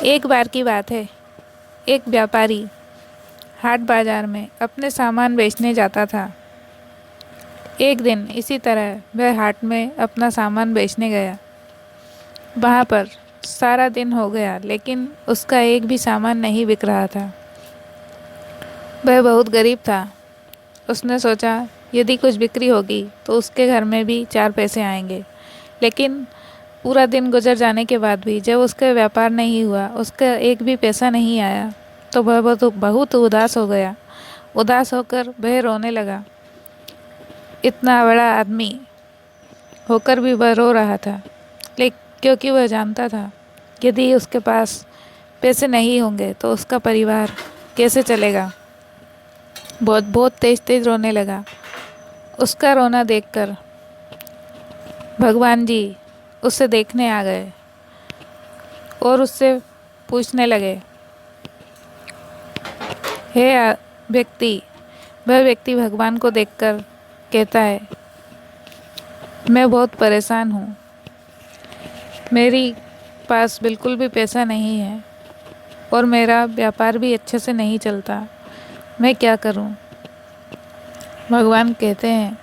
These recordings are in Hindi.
एक बार की बात है। एक व्यापारी हाट बाजार में अपने सामान बेचने जाता था। एक दिन इसी तरह वह हाट में अपना सामान बेचने गया। वहाँ पर सारा दिन हो गया, लेकिन उसका एक भी सामान नहीं बिक रहा था। वह बहुत गरीब था। उसने सोचा, यदि कुछ बिक्री होगी तो उसके घर में भी चार पैसे आएंगे। लेकिन पूरा दिन गुजर जाने के बाद भी जब उसका व्यापार नहीं हुआ, उसका एक भी पैसा नहीं आया, तो वह बहुत बहुत उदास हो गया। उदास होकर वह रोने लगा। इतना बड़ा आदमी होकर भी वह रो रहा था, लेकिन क्योंकि वह जानता था यदि उसके पास पैसे नहीं होंगे तो उसका परिवार कैसे चलेगा। बहुत बहुत तेज तेज रोने लगा। उसका रोना देखकर भगवान जी उसे देखने आ गए और उससे पूछने लगे, हे व्यक्ति। वह व्यक्ति भगवान को देखकर कहता है, मैं बहुत परेशान हूँ। मेरी पास बिल्कुल भी पैसा नहीं है और मेरा व्यापार भी अच्छे से नहीं चलता। मैं क्या करूँ। भगवान कहते हैं,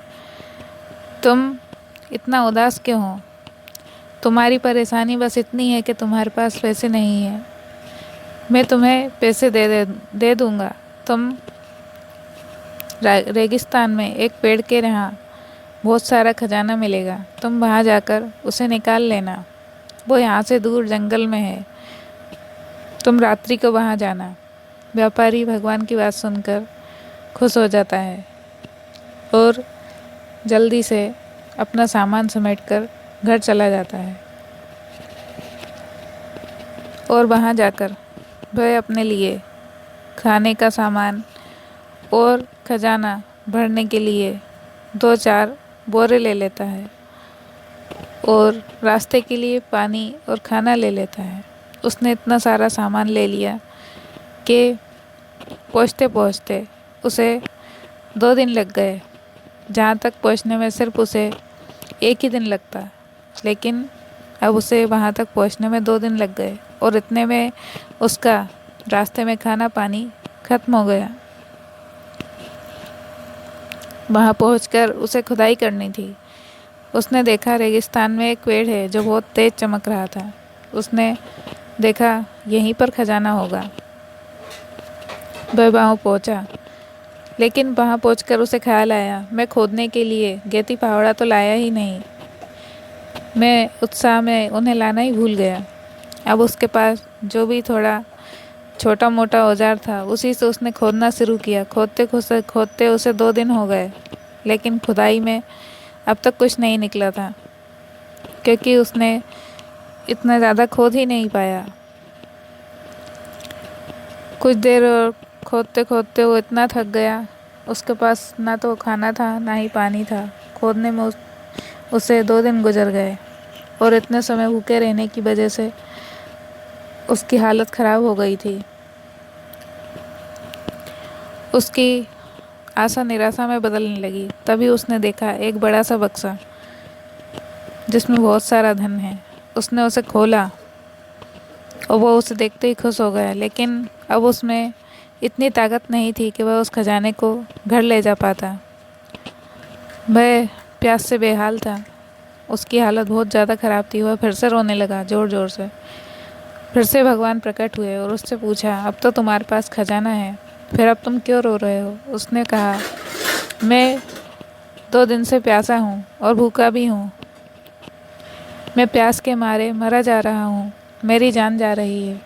तुम इतना उदास क्यों हो। तुम्हारी परेशानी बस इतनी है कि तुम्हारे पास पैसे नहीं है। मैं तुम्हें पैसे दे दूँगा। तुम रेगिस्तान में एक पेड़ के यहाँ बहुत सारा खजाना मिलेगा। तुम वहाँ जाकर उसे निकाल लेना। वो यहाँ से दूर जंगल में है। तुम रात्रि को वहाँ जाना। व्यापारी भगवान की बात सुनकर खुश हो जाता है और जल्दी से अपना सामान समेटकर घर चला जाता है। और वहाँ जाकर वह अपने लिए खाने का सामान और खजाना भरने के लिए 2-4 बोरे ले लेता है और रास्ते के लिए पानी और खाना ले लेता है। उसने इतना सारा सामान ले लिया कि पहुँचते पहुँचते उसे 2 दिन लग गए। जहाँ तक पहुँचने में सिर्फ उसे एक ही दिन लगता, लेकिन अब उसे वहाँ तक पहुँचने में 2 दिन लग गए और इतने में उसका रास्ते में खाना पानी खत्म हो गया। वहाँ पहुँचकर उसे खुदाई करनी थी। उसने देखा रेगिस्तान में एक पेड़ है जो बहुत तेज चमक रहा था। उसने देखा यहीं पर खजाना होगा। वह वहाँ पहुँचा, लेकिन वहाँ पहुँचकर उसे ख्याल आया, मैं खोदने के लिए गेती फावड़ा तो लाया ही नहीं। मैं उत्साह में उन्हें लाना ही भूल गया। अब उसके पास जो भी थोड़ा छोटा मोटा औजार था, उसी से उसने खोदना शुरू किया। खोदते खोदते खोदते उसे 2 दिन हो गए, लेकिन खुदाई में अब तक कुछ नहीं निकला था, क्योंकि उसने इतना ज़्यादा खोद ही नहीं पाया। कुछ देर और खोदते खोदते वो इतना थक गया, उसके पास ना तो खाना था ना ही पानी था। खोदने में उसे 2 दिन गुजर गए और इतने समय भूखे रहने की वजह से उसकी हालत ख़राब हो गई थी। उसकी आशा निराशा में बदलने लगी। तभी उसने देखा एक बड़ा सा बक्सा जिसमें बहुत सारा धन है। उसने उसे खोला और वो उसे देखते ही खुश हो गया, लेकिन अब उसमें इतनी ताकत नहीं थी कि वह उस खजाने को घर ले जा पाता। वह प्यास से बेहाल था। उसकी हालत बहुत ज़्यादा ख़राब थी। वह फिर से रोने लगा ज़ोर ज़ोर से। फिर से भगवान प्रकट हुए और उससे पूछा, अब तो तुम्हारे पास खजाना है, फिर अब तुम क्यों रो रहे हो। उसने कहा, मैं 2 दिन से प्यासा हूँ और भूखा भी हूँ। मैं प्यास के मारे मरा जा रहा हूँ। मेरी जान जा रही है।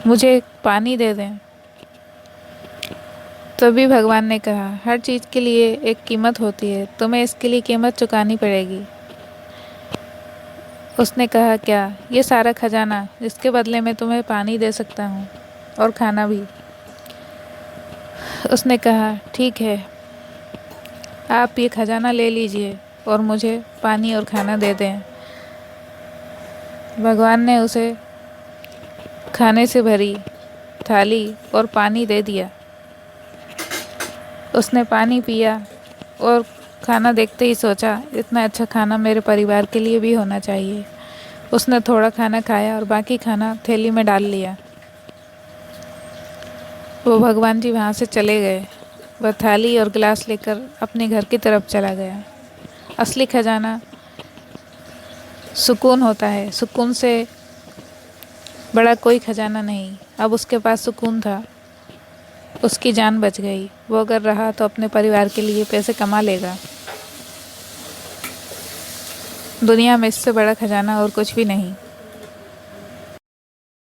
मुझे पानी दे दें। तभी भगवान ने कहा, हर चीज़ के लिए एक कीमत होती है, तुम्हें इसके लिए कीमत चुकानी पड़ेगी। उसने कहा, क्या ये सारा खजाना जिसके बदले में तुम्हें पानी दे सकता हूँ और खाना भी। उसने कहा, ठीक है, आप ये खजाना ले लीजिए और मुझे पानी और खाना दे दें। भगवान ने उसे खाने से भरी थाली और पानी दे दिया। उसने पानी पिया और खाना देखते ही सोचा, इतना अच्छा खाना मेरे परिवार के लिए भी होना चाहिए। उसने थोड़ा खाना खाया और बाकी खाना थैली में डाल लिया। वो भगवान जी वहाँ से चले गए। वह थाली और गिलास लेकर अपने घर की तरफ चला गया। असली खजाना सुकून होता है। सुकून से बड़ा कोई खजाना नहीं। अब उसके पास सुकून था। उसकी जान बच गई। वो अगर रहा तो अपने परिवार के लिए पैसे कमा लेगा। दुनिया में इससे बड़ा खजाना और कुछ भी नहीं।